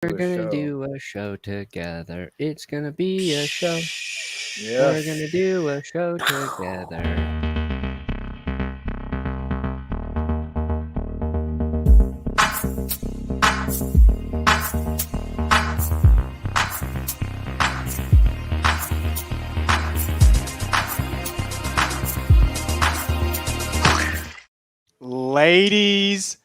We're gonna show. do a show together. It's gonna be a show. Yes. We're gonna do a show together. Ladies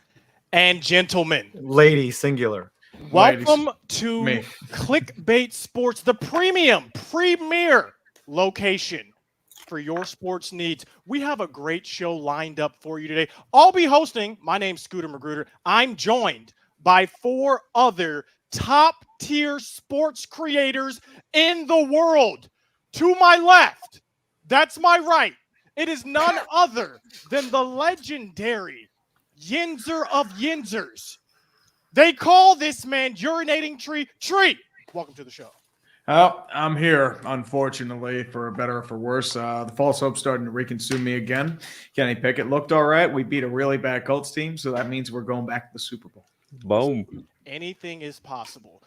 and gentlemen, Lady singular. welcome to Me. CLicKbAIt SpoRTs, the premier location for your sports needs. We have a great show lined up for you today. I'll be hosting. My name's Scooter Magruder. I'm joined by 4 other top-tier sports creators in the world. To my left, that's my right. It is none other than the legendary Yinzer of Yinzers. They call this man Urinating Tree. Tree, welcome to the show. Well, I'm here, unfortunately, for better or for worse. The false hope's starting to reconsume me again. Kenny Pickett looked all right. We beat a really bad Colts team, so that means we're going back to the Super Bowl. Boom. Anything is possible,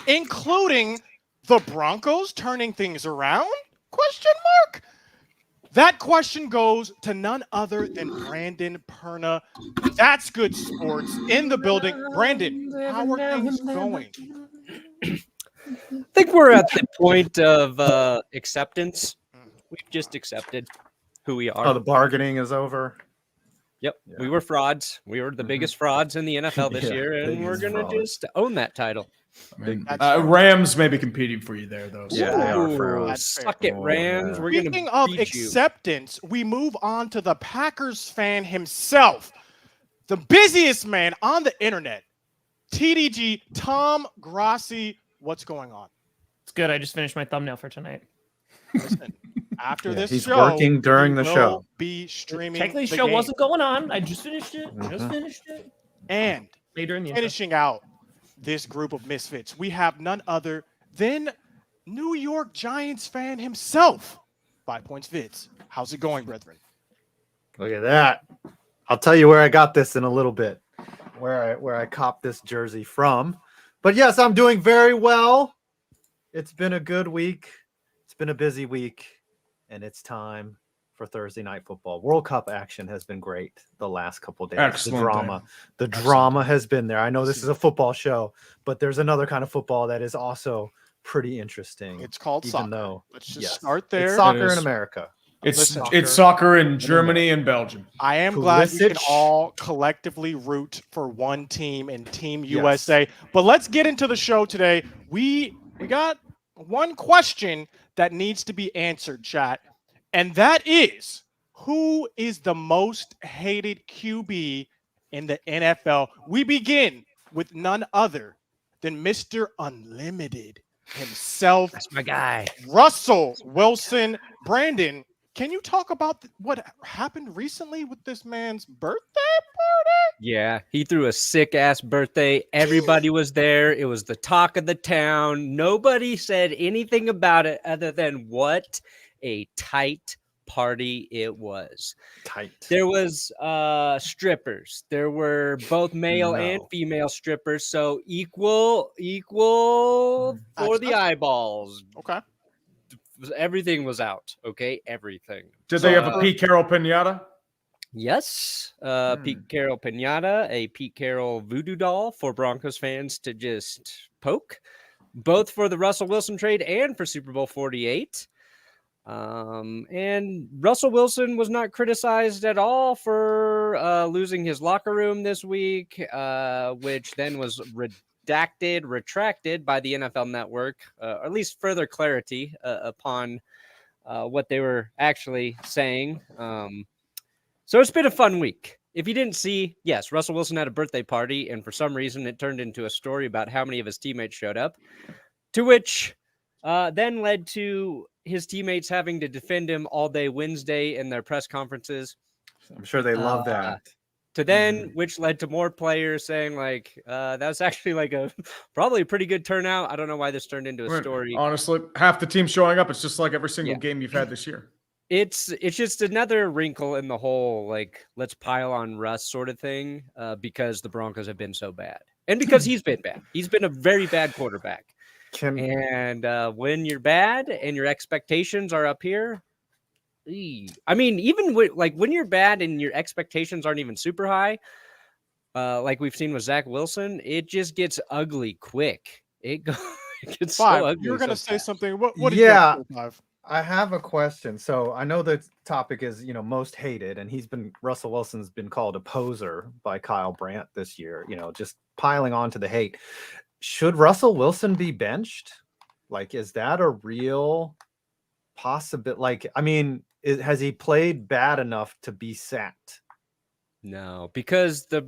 including the Broncos turning things around? Question mark. That question goes to none other than Brandon Perna. That's good sports in the building. Brandon, how are things going? I think we're at the point of acceptance. We've just accepted who we are. Oh, the bargaining is over. Yep, Yeah. we were frauds. We were the biggest frauds in the NFL this Yeah, year, and we're biggest gonna fraud. just own that title. I mean, That's fair. Rams may be competing for you there, though. So. Yeah, they are for Ooh, us. suck it, Oh, Rams. yeah. We're Speaking gonna of beat you. acceptance, we move on to the Packers fan himself, the busiest man on the internet, TDG Tom Grassi. What's going on? It's good. I just finished my thumbnail for tonight. Listen, after Yeah, this he's show, working during we the will show. be streaming. Technically, the show game. wasn't going on. I just finished it. Mhm. And Later in the intro. finishing out this group of misfits, we have none other than New York Giants fan himself, 5 Points Vids. How's it going, brethren? Look at that. I'll tell you where I got this in a little bit, where I copped this jersey from. But yes, I'm doing very well. It's been a good week. It's been a busy week, and it's time for Thursday night football. World Cup action has been great the last couple days. Excellent. The drama has been there. I know this is a football show, but there's another kind of football that is also pretty interesting. It's called even soccer. though Let's just yes, start there. It's soccer It in is. America. Listen, It's soccer in Germany and Belgium. I am glad we can Pulisic. all collectively root for one team and Team Yes. USA. But let's get into the show today. We got one question that needs to be answered, chat, and that is, who is the most hated QB in the NFL? We begin with none other than Mr. Unlimited himself, That's my guy. Russell Wilson. Brandon, can you talk about what happened recently with this man's birthday party? Yeah, he threw a sick ass birthday. Everybody was there. It was the talk of the town. Nobody said anything about it other than what a tight party it was. Tight. There was strippers. There were both male and No. female strippers, so equal for the Access. eyeballs. Okay. Everything was out. Okay, everything. Did they have a Pete Carroll pinata? Yes, Hmm. Pete Carroll pinata, a Pete Carroll voodoo doll for Broncos fans to just poke, both for the Russell Wilson trade and for Super Bowl 48. And Russell Wilson was not criticized at all for losing his locker room this week, which then was retracted by the NFL Network, or at least further clarity upon what they were actually saying. So it's been a fun week. If you didn't see, yes, Russell Wilson had a birthday party, and for some reason it turned into a story about how many of his teammates showed up, to which then led to his teammates having to defend him all day Wednesday in their press conferences. I'm sure they love that. To then, which led to more players saying like, that was actually like probably a pretty good turnout. I don't know why this turned into a story. Honestly, half the team showing up. It's just like every single Yeah. game you've had this year. It's just another wrinkle in the whole like let's pile on Russ sort of thing because the Broncos have been so bad. and because he's been bad. He's been a very bad quarterback. Can And when you're bad and your expectations are up here, I mean, even when you're bad and your expectations aren't even super high, like we've seen with Zach Wilson, it just gets ugly quick. It gets so Five, ugly. you were going to so say fast. something. What did you Yeah. have for Five? I have a question. So I know the topic is, most hated, and Russell Wilson's been called a poser by Kyle Brandt this year, just piling on to the hate. Should Russell Wilson be benched? Like, is that a real possibility? Like, I mean, has he played bad enough to be sacked? No, because you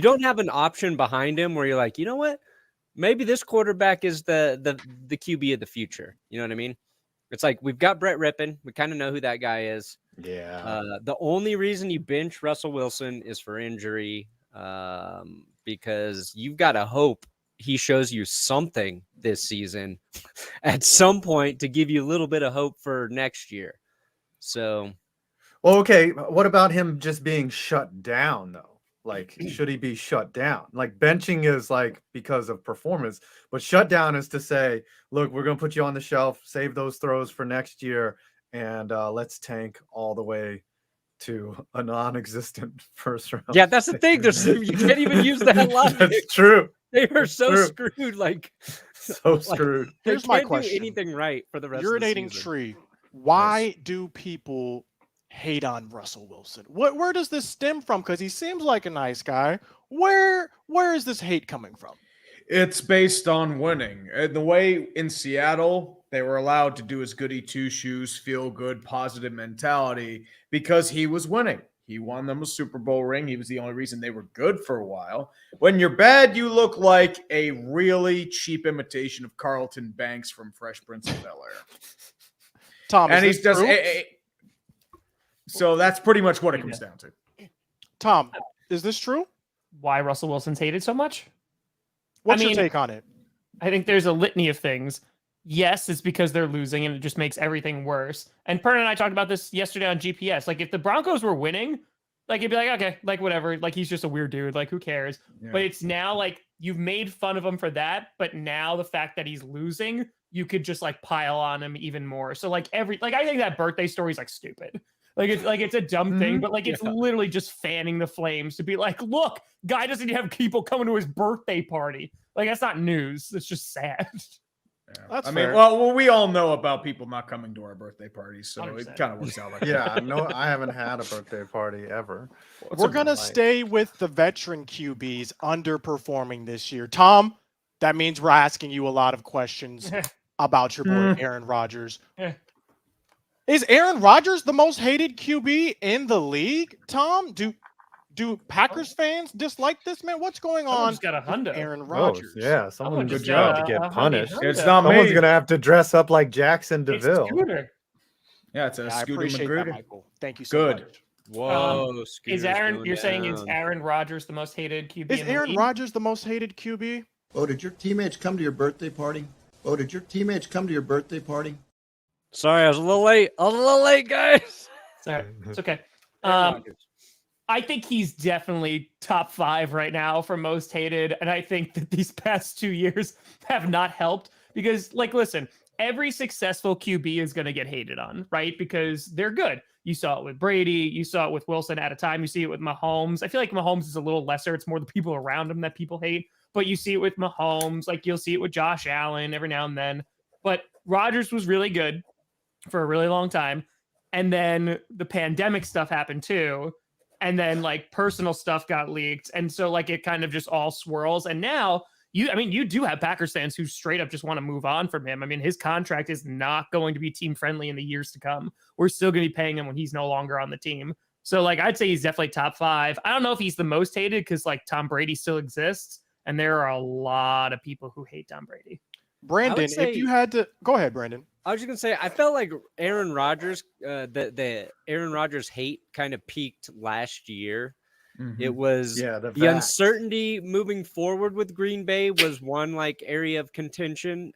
don't have an option behind him where you're like, you know what? Maybe this quarterback is the QB of the future. You know what I mean? It's like we've got Brett Rippon. We kind of know who that guy is. Yeah. The only reason you bench Russell Wilson is for injury, because you've got to hope he shows you something this season at some point to give you a little bit of hope for next year. So, Well, okay. What about him just being shut down, though? Like, should he be shut down? Like, benching is like because of performance, but shutdown is to say, look, we're going to put you on the shelf, save those throws for next year, and let's tank all the way to a non-existent first round. yeah, that's the thing. You can't even use that logic. That's true. They are That's so true. screwed. Like, So screwed. they Here's my can't do question. anything right for the rest of the Urinating season. tree. Why do people hate on Russell Wilson? Where does this stem from? Because he seems like a nice guy. Where is this hate coming from? It's based on winning. And the way in Seattle, they were allowed to do his goody two-shoes, feel good, positive mentality because he was winning. He won them a Super Bowl ring. He was the only reason they were good for a while. When you're bad, you look like a really cheap imitation of Carlton Banks from Fresh Prince of Bel-Air. Tom, And is he's this just true? so that's pretty much what it comes down to. Tom, is this true? Why Russell Wilson's hated so much? What's I your mean- take on it? I think there's a litany of things. Yes, it's because they're losing and it just makes everything worse. And Pern and I talked about this yesterday on GPS. Like, if the Broncos were winning, like, it'd be like, okay, like, whatever. Like, he's just a weird dude. Like, who cares? Yeah. But it's now, like, you've made fun of him for that. But now the fact that he's losing, you could just, like, pile on him even more. So, like, I think that birthday story is, like, stupid. It's a dumb thing, but, like, it's literally just fanning the flames to be like, look, guy doesn't have people coming to his birthday party. Like, that's not news. It's just sad. Yeah. That's I mean, fair. well, we all know about people not coming to our birthday parties, so 100%. it kind of works out like that. Yeah, no, I haven't had a birthday party ever. We're going to stay with the veteran QBs underperforming this year. Tom, that means we're asking you a lot of questions about your boy, Aaron Rodgers. Is Aaron Rodgers the most hated QB in the league, Tom? Do Packers fans dislike this man? What's going Someone on just got a with hundo. Aaron Oh, Rodgers? yeah, Someone someone just good got job to a get honey punished. hundo. It's not Someone's me. gonna have to dress up like Jackson It's DeVille. Scooter. Yeah, it's a Yeah, I Scooter appreciate that, Magruder. Michael. Thank you so Good. much. Whoa, Is Scooter's Aaron? going You're saying is down. Aaron Rodgers the most hated QB? Is in the Aaron league? Rodgers the most hated QB? Oh, did your teammates come to your birthday party? Oh, did your teammates come to your birthday party? Sorry, I was a little late, guys. Sorry, it's okay. Aaron Rodgers. I think he's definitely top 5 right now for most hated. And I think that these past 2 years have not helped because, like, listen, every successful QB is going to get hated on, right? Because they're good. You saw it with Brady. You saw it with Wilson at a time. You see it with Mahomes. I feel like Mahomes is a little lesser. It's more the people around him that people hate. But you see it with Mahomes. Like, you'll see it with Josh Allen every now and then. But Rodgers was really good for a really long time. And then the pandemic stuff happened too. And then, like, personal stuff got leaked. And so, like, it kind of just all swirls. And now you do have Packers fans who straight up just want to move on from him. I mean, his contract is not going to be team friendly in the years to come. We're still going to be paying him when he's no longer on the team. So, like, I'd say he's definitely top 5. I don't know if he's the most hated because, like, Tom Brady still exists. And there are a lot of people who hate Tom Brady. Brandon, say- if you had to go ahead, Brandon. I was just gonna say, I felt like Aaron Rodgers, the Aaron Rodgers hate kind of peaked last year. It was Yeah, the uncertainty moving forward with Green Bay was one like area of contention.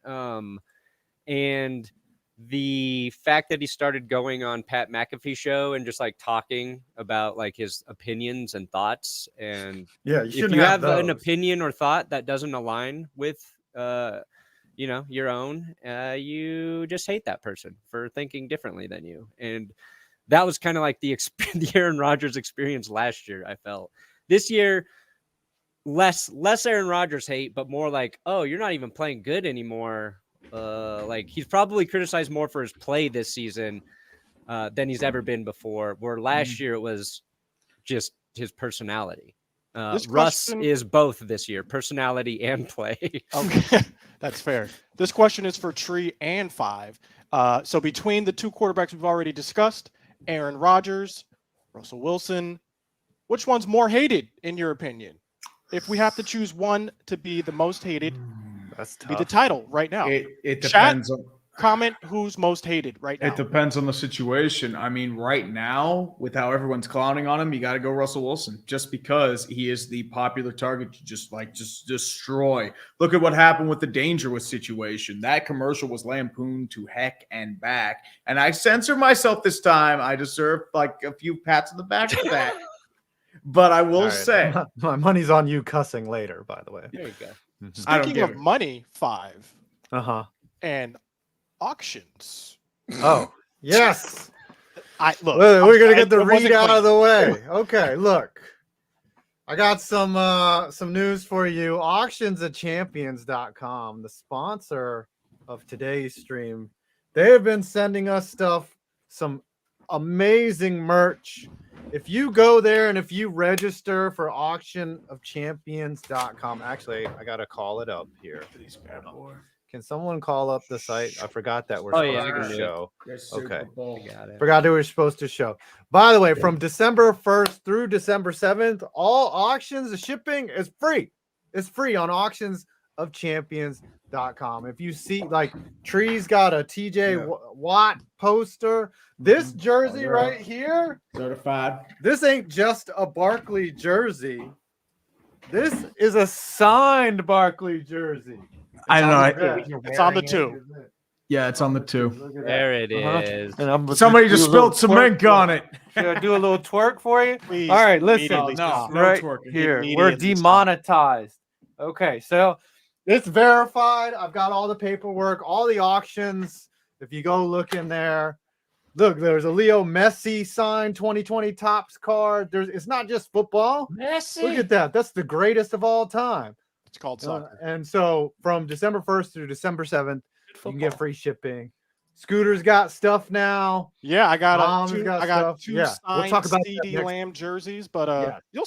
And the fact that he started going on Pat McAfee show and just like talking about like his opinions and thoughts. And Yeah, you if shouldn't you have have an those. opinion or thought that doesn't align with, your own, you just hate that person for thinking differently than you. And that was kind of like the Aaron Rodgers experience last year. I felt this year, less Aaron Rodgers hate, but more like, oh, you're not even playing good anymore. Like he's probably criticized more for his play this season than he's ever been before. Where last year it was just his personality. Russ is both this year, personality and play. Okay, that's fair. This question is for Tree and 5. So between the two quarterbacks we've already discussed, Aaron Rodgers, Russell Wilson, which one's more hated in your opinion? If we have to choose one to be the most hated, That's tough. be the title right now. It Chat, depends on. comment who's most hated right now. It depends on the situation. I mean, right now, with how everyone's clowning on him, you got to go Russell Wilson, just because he is the popular target to just destroy. Look at what happened with the Dangerous situation. That commercial was lampooned to heck and back. And I censored myself this time. I deserve like a few pats on the back for that. But I will say, my money's on you cussing later, by the way. There you go. Speaking of money, 5 and auctions. Oh, yes. Look, We're gonna get the read out of the way. Okay, look. I got some news for you. Auctionsatchampions.com, the sponsor of today's stream. They have been sending us stuff, some amazing merch. If you go there and if you register for auctionofchampions.com, actually, I got to call it up here. Can someone call up the site? I forgot that we're supposed to show. Okay. Forgot that we're supposed to show. By the way, from December 1st through December 7th, all auctions, the shipping is free. It's free on auctionsofchampions.com. If you see, like, Tree's got a TJ Watt poster. This jersey right here, certified. This ain't just a Barkley jersey. This is a signed Barkley jersey. I don't know. It's on the 2. Yeah, it's on the 2. There it is. Somebody just spilled some ink on it. Should I do a little twerk for you? Please, all right, listen. No Right twerking. here, we're demonetized. Okay, so it's verified. I've got all the paperwork, all the auctions. If you go look in there, look, there's a Leo Messi signed 2020 Topps card. It's not just football. Messi. Look at that. That's the greatest of all time. It's called soccer. And so from December 1st through December 7th, you can get free shipping. Scooter's got stuff now. Yeah, I got Mom's two got two stuff. signed We'll talk about that CD next. Lamb jerseys, but you'll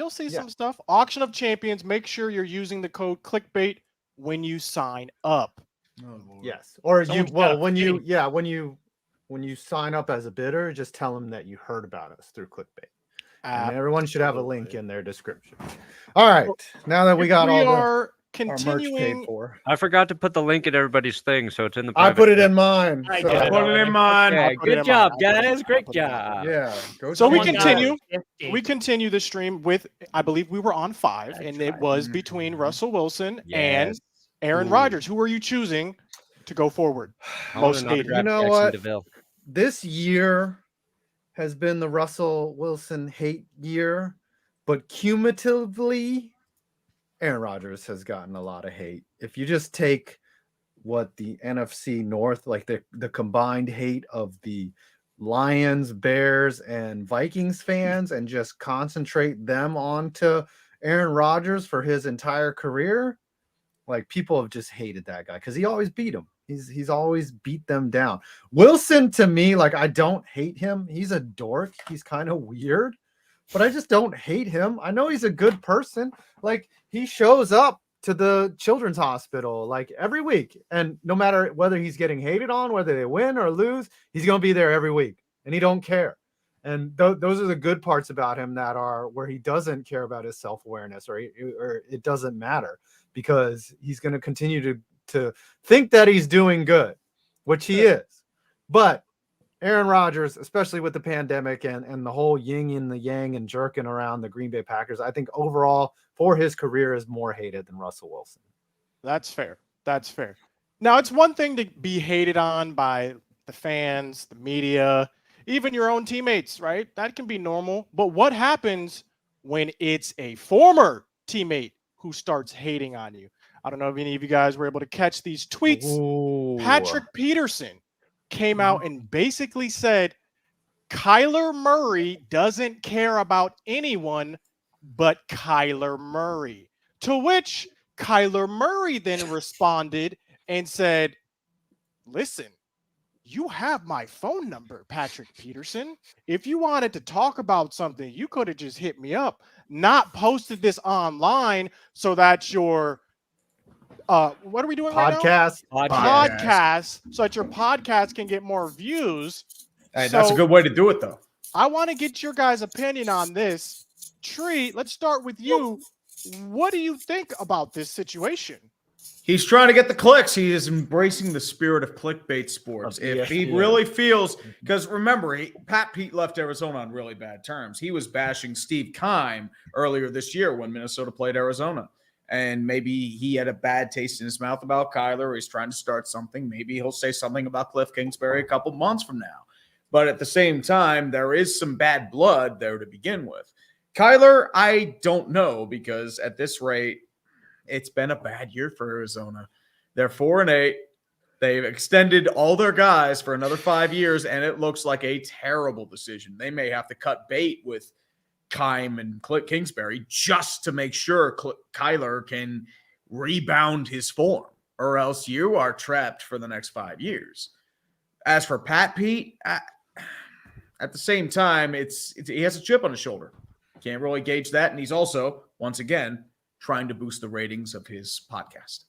see some stuff. Auction of Champions. Make sure you're using the code CLicKbAIt when you sign up. Yes. Or Someone's got a when you sign up as a bidder, just tell them that you heard about us through CLicKbAIt. And everyone should have a link in their description. All right. Now that we got all our merch paid for. I forgot to put the link in everybody's thing, so it's in the. I put it in mine. I so- did. Put it in mine. Yeah, I'll put it in good job, mine. guys. Great job. Yeah. So we to mine. continue. We continue the stream with, I believe we were on 5, and it was between Russell Wilson and Aaron Rodgers. Who are you choosing to go forward? Most hated. You know what? This year has been the Russell Wilson hate year, but cumulatively, Aaron Rodgers has gotten a lot of hate. If you just take what the NFC North, like the combined hate of the Lions, Bears, and Vikings fans, and just concentrate them onto Aaron Rodgers for his entire career, like people have just hated that guy because he always beat them. He's always beat them down. Wilson, to me, like, I don't hate him. He's a dork. He's kind of weird, but I just don't hate him. I know he's a good person. Like, he shows up to the children's hospital like every week, and no matter whether he's getting hated on, whether they win or lose, he's going to be there every week, and he don't care. And those are the good parts about him, that are where he doesn't care about his self-awareness, or it doesn't matter, because he's going to continue to think that he's doing good, which he is. But Aaron Rodgers, especially with the pandemic and the whole yin and the yang and jerking around the Green Bay Packers, I think overall for his career is more hated than Russell Wilson. That's fair. That's fair. Now, it's one thing to be hated on by the fans, the media, even your own teammates, right? That can be normal. But what happens when it's a former teammate who starts hating on you? I don't know if any of you guys were able to catch these tweets. Ooh. Patrick Peterson came out and basically said Kyler Murray doesn't care about anyone but Kyler Murray. To which Kyler Murray then responded and said, listen, you have my phone number, Patrick Peterson. If you wanted to talk about something, you could have just hit me up, not posted this online so that your what are we doing right now? Podcast, so that your podcast can get more views. Hey, that's a good way to do it, though. I want to get your guys' opinion on this. Tree, let's start with you. What do you think about this situation? He's trying to get the clicks. He is embracing the spirit of CLicKbAIt SpoRTs. If he really feels, because remember, Pat Pete left Arizona on really bad terms. He was bashing Steve Keim earlier this year when Minnesota played Arizona. And maybe he had a bad taste in his mouth about Kyler, or he's trying to start something. Maybe he'll say something about Cliff Kingsbury a couple months from now. But at the same time, there is some bad blood there to begin with. Kyler, I don't know, because at this rate, it's been a bad year for Arizona. They're 4-8. They've extended all their guys for another 5 years, and it looks like a terrible decision. They may have to cut bait with Keim and Cliff Kingsbury just to make sure Kyler can rebound his form, or else you are trapped for the next 5 years. As for Pat Pete, at the same time, he has a chip on his shoulder. Can't really gauge that, and he's also, once again, trying to boost the ratings of his podcast.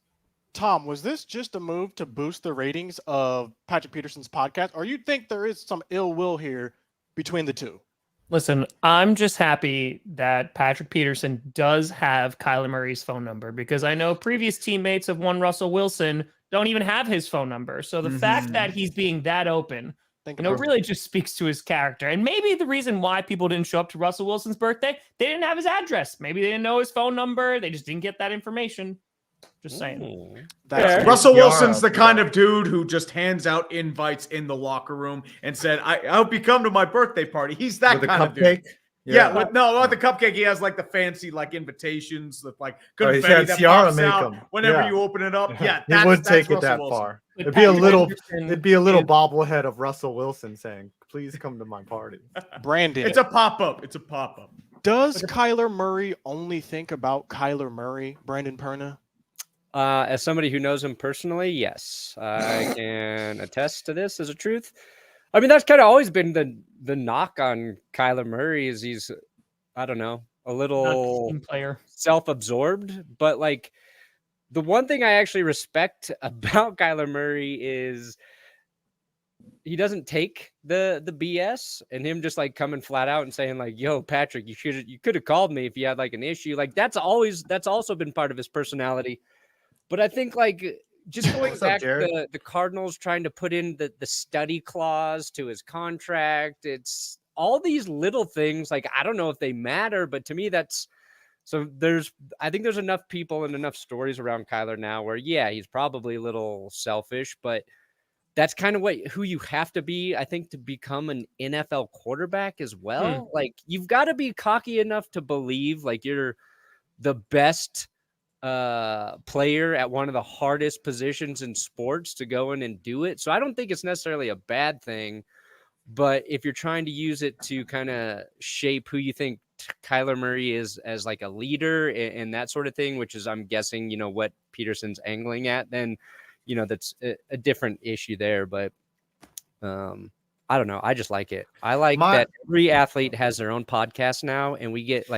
Tom, was this just a move to boost the ratings of Patrick Peterson's podcast, or you think there is some ill will here between the two? Listen, I'm just happy that Patrick Peterson does have Kyler Murray's phone number, because I know previous teammates of one Russell Wilson don't even have his phone number. So the fact that he's being that open, really just speaks to his character. And maybe the reason why people didn't show up to Russell Wilson's birthday, they didn't have his address. Maybe they didn't know his phone number. They just didn't get that information. Just saying. Russell Wilson's the kind of dude who just hands out invites in the locker room and said, I hope you come to my birthday party. He's that kind of dude. Not the cupcake. He has like the fancy invitations with confetti that pops out whenever you open it up. Yeah, he would take it that far. It'd be a little bobblehead of Russell Wilson saying, "Please come to my party." Brandon, it's a pop-up. It's a pop-up. Does Kyler Murray only think about Kyler Murray, Brandon Perna? As somebody who knows him personally, yes, I can attest to this as a truth. I mean, that's kind of always been the knock on Kyler Murray, is he's, I don't know, a little self-absorbed. But the one thing I actually respect about Kyler Murray is he doesn't take the BS, and him just coming flat out and saying yo, Patrick, you could have called me if you had an issue. That's also been part of his personality. But I think just going back to the Cardinals trying to put in the study clause to his contract, it's all these little things. I don't know if they matter, but to me, I think there's enough people and enough stories around Kyler now where, yeah, he's probably a little selfish, but that's kind of who you have to be, I think, to become an NFL quarterback as well. You've got to be cocky enough to believe you're the best player at one of the hardest positions in sports to go in and do it. So I don't think it's necessarily a bad thing, but if you're trying to use it to kind of shape who you think Kyler Murray is as a leader and that sort of thing, which is, I'm guessing, what Peterson's angling at, then, that's a different issue there. But I don't know. I just like it. I like that every athlete has their own podcast now, and we get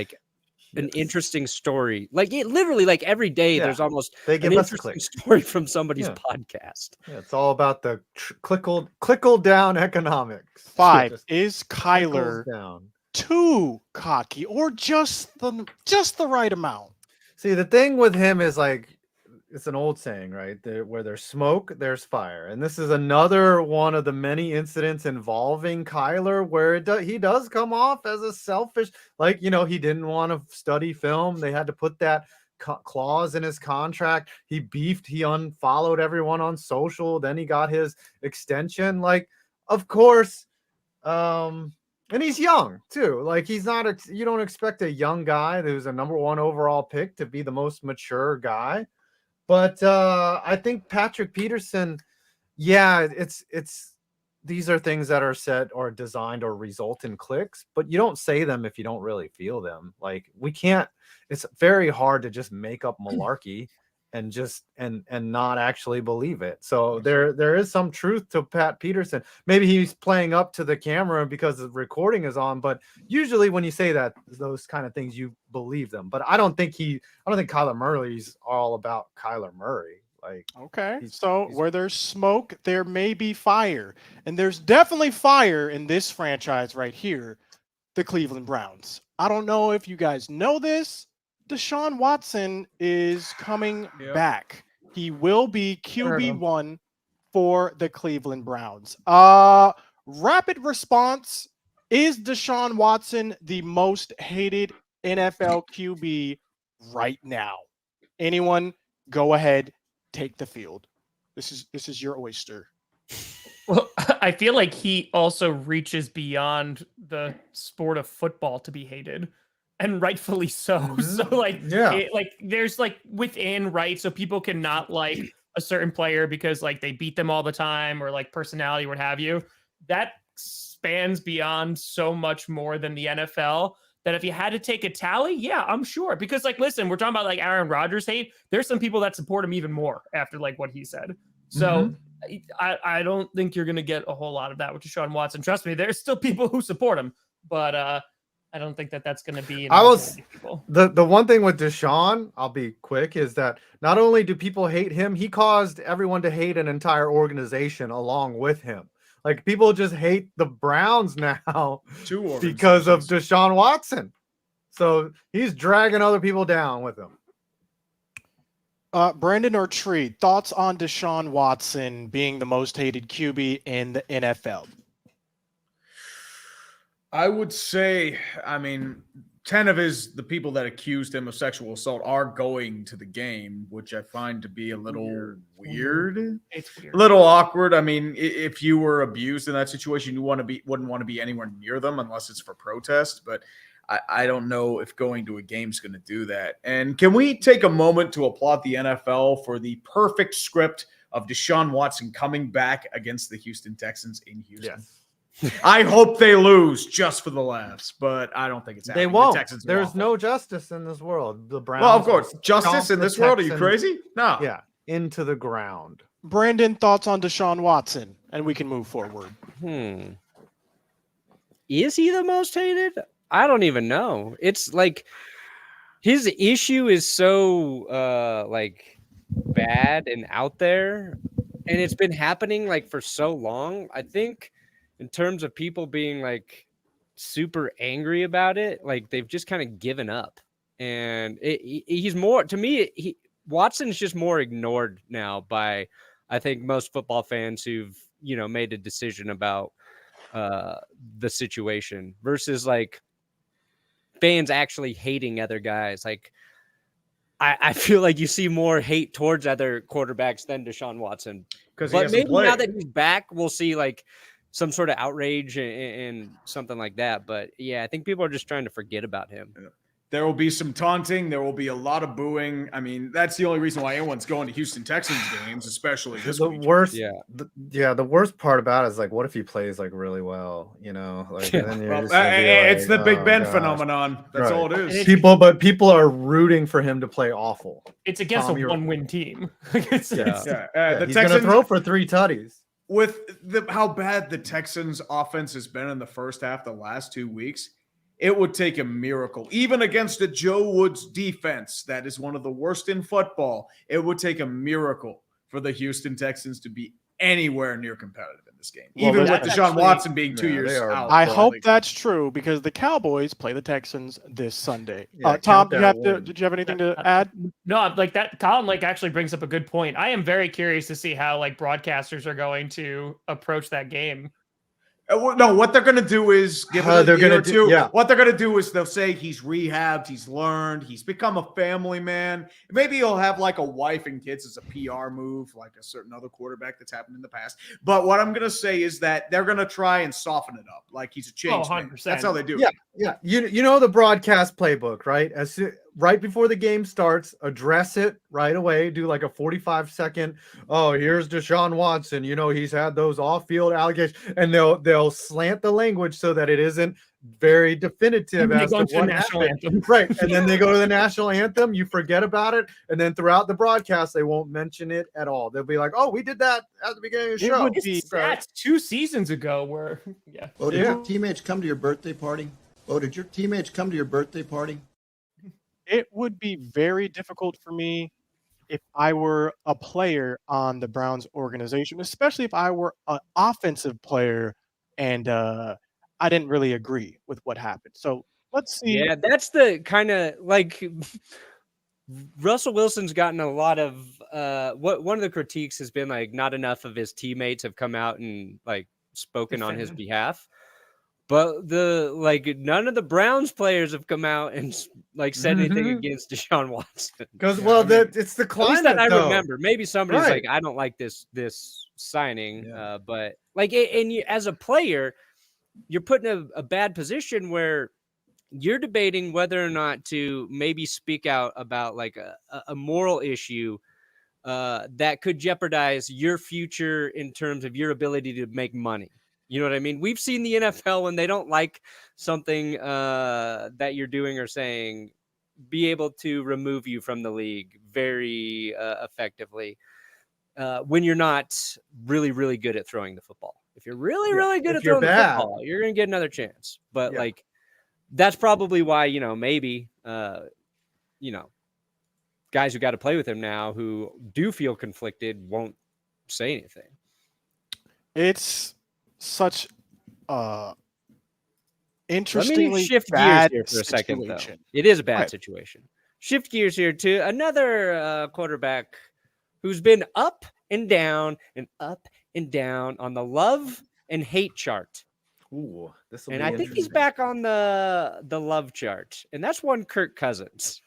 an interesting story. Literally every day there's almost an interesting story from somebody's podcast. Yeah, it's all about the clickle down economics. 5, is Kyler too cocky or just the right amount? See, the thing with him is it's an old saying, right? Where there's smoke, there's fire. And this is another one of the many incidents involving Kyler where he does come off as a selfish, he didn't want to study film. They had to put that clause in his contract. He beefed, he unfollowed everyone on social. Then he got his extension. Like, of course, and he's young too. Like, he's not, you don't expect a young guy who's a #1 overall pick to be the most mature guy. But I think Patrick Peterson, yeah, it's these are things that are said or designed or result in clicks, but you don't say them if you don't really feel them. Like, we can't, it's very hard to just make up malarkey and just and not actually believe it. So there is some truth to Pat Peterson. Maybe he's playing up to the camera because the recording is on, but usually when you say that, those kind of things, you believe them. But I don't think Kyler Murray's all about Kyler Murray. Like, okay, so where there's smoke, there may be fire. And there's definitely fire in this franchise right here, the Cleveland Browns. I don't know if you guys know this. Deshaun Watson is coming back. He will be QB1 for the Cleveland Browns. Rapid response. Is Deshaun Watson the most hated NFL QB right now? Anyone, go ahead. Take the field. This is your oyster. Well, I feel like he also reaches beyond the sport of football to be hated, and rightfully so. Mhm. So like, Yeah. There's like within, right? So people cannot like a certain player because like they beat them all the time or like personality, what have you. That spans beyond so much more than the NFL. That if you had to take a tally, yeah, I'm sure. Because like, listen, we're talking about like Aaron Rodgers hate. There's some people that support him even more after like what he said. So I don't think you're going to get a whole lot of that with Deshaun Watson. Trust me, there's still people who support him, but I don't think that that's going to be. The one thing with Deshaun, I'll be quick, is that not only do people hate him, he caused everyone to hate an entire organization along with him. Like, people just hate the Browns now because of Deshaun Watson. So he's dragging other people down with him. Brandon or Tree, thoughts on Deshaun Watson being the most hated QB in the NFL? I would say, I mean, 10 of the people that accused him of sexual assault are going to the game, which I find to be a little weird. It's weird. A little awkward. I mean, if you were abused in that situation, you wouldn't want to be anywhere near them unless it's for protest. But I don't know if going to a game is going to do that. And can we take a moment to applaud the NFL for the perfect script of Deshaun Watson coming back against the Houston Texans in Houston? Yes. I hope they lose just for the laughs, but I don't think it's happening. They won't. The Texans There's awful. no justice in this world. The Browns. Well, of course, justice in this world. Are you crazy? No. Yeah, into the ground. Brandon, thoughts on Deshaun Watson, and we can move forward. Is he the most hated? I don't even know. It's like his issue is so like bad and out there, and it's been happening like for so long. I think in terms of people being like super angry about it, like they've just kind of given up. And he's more, to me, Watson's just more ignored now by, I think, most football fans who've, made a decision about the situation versus like fans actually hating other guys. Like, I feel like you see more hate towards other quarterbacks than Deshaun Watson. But maybe now that he's back, we'll see like some sort of outrage and something like that. But yeah, I think people are just trying to forget about him. There will be some taunting. There will be a lot of booing. I mean, that's the only reason why anyone's going to Houston Texans games, especially this week. The worst part about it is like, what if he plays like really well? Like, then you're just it's the Big Ben phenomenon. That's all it is. People are rooting for him to play awful. It's against a one-win team. The he's Texans going to throw for 3 tutties. With how bad the Texans' offense has been in the first half, the last 2 weeks, it would take a miracle. Even against a Joe Woods defense that is one of the worst in football, it would take a miracle for the Houston Texans to be anywhere near competitive in this game. Even with Deshaun Watson being 2 years out. I hope that's true because the Cowboys play the Texans this Sunday. Tom, did you have anything to add? No, like that. Colin like actually brings up a good point. I am very curious to see how like broadcasters are going to approach that game. No, what they're going to do is give it a They're year gonna or do- two. yeah. What they're going to do is they'll say he's rehabbed, he's learned, he's become a family man. Maybe he'll have like a wife and kids as a PR move, like a certain other quarterback that's happened in the past. But what I'm going to say is that they're going to try and soften it up, like he's a change man. 100%. That's how they do Yeah, it. yeah. You know the broadcast playbook, right? Right before the game starts, address it right away. Do like a 45-second. Oh, here's Deshaun Watson. You know he's had those off-field allegations, and they'll slant the language so that it isn't very definitive And they as go to into the what national happened. anthem. Right, and then they go to the national anthem. You forget about it, and then throughout the broadcast, they won't mention it at all. They'll be like, "Oh, we did that at the beginning of the It show." would It's be- stats 2 seasons ago where, yeah. Oh, did Yeah. your teammates come to your birthday party? Oh, did your teammates come to your birthday party? It would be very difficult for me if I were a player on the Browns organization, especially if I were an offensive player and I didn't really agree with what happened. So let's see. Yeah, that's the kind of like Russell Wilson's gotten a lot of one of the critiques has been like not enough of his teammates have come out and like spoken on his Defended. behalf. But none of the Browns players have come out and like said anything Mhm. against Deshaun Watson. Because Yeah, I mean, it's the At least climate. that I though. remember. Maybe somebody's Right. like, I don't like this signing. Yeah. But like, and you, as a player, you're put in a bad position where you're debating whether or not to maybe speak out about like a moral issue that could jeopardize your future in terms of your ability to make money. You know what I mean? We've seen the NFL when they don't like something that you're doing or saying, be able to remove you from the league very effectively when you're not really, really good at throwing the football. If you're really, really good if at you're throwing the bad. football, you're going to get another chance. But Yeah. like, that's probably why, maybe, guys who got to play with him now who do feel conflicted won't say anything. It's such Let interestingly me shift gears bad here for a second, though. situation. It is a bad Right. situation. Shift gears here to another quarterback who's been up and down on the love and hate chart. Ooh, this will And be I think he's interesting. back on the love chart. And that's one Kirk Cousins.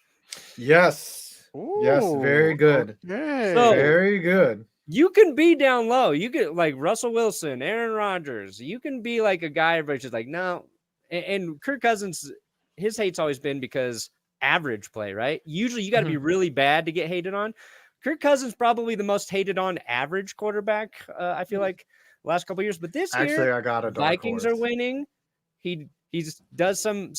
Yes. Yes, very Ooh, good. Okay. So- Very good. You can be down low. You get like Russell Wilson, Aaron Rodgers. You can be like a guy everybody's just like, no. And Kirk Cousins, his hate's always been because average play, right? Usually you got to be really bad to get hated on. Kirk Cousins probably the most hated on average quarterback, I feel like, the last couple of years. But this Actually, year, I got a dark Vikings are horse. winning. He does some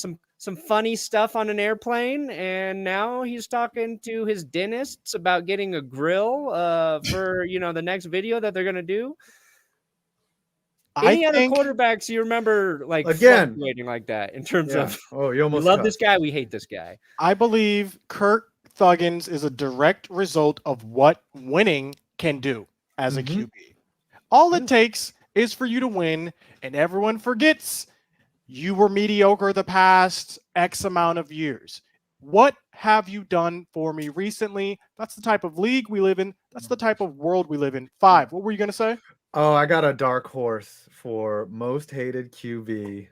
funny stuff on an airplane, and now he's talking to his dentists about getting for the next video that they're gonna do. Any I other think quarterbacks you remember like Again. fluctuating like that in terms Yeah. of Oh, you we almost love cut. this guy, we hate this guy. I believe Kirk Thuggins is a direct result of what winning can do as a Mhm. QB. All it takes is for you to win, and everyone forgets you were mediocre the past X amount of years. What have you done for me recently? That's the type of league we live in. That's the type of world we live in. 5. What were you going to say? Oh, I got a dark horse for most hated QB.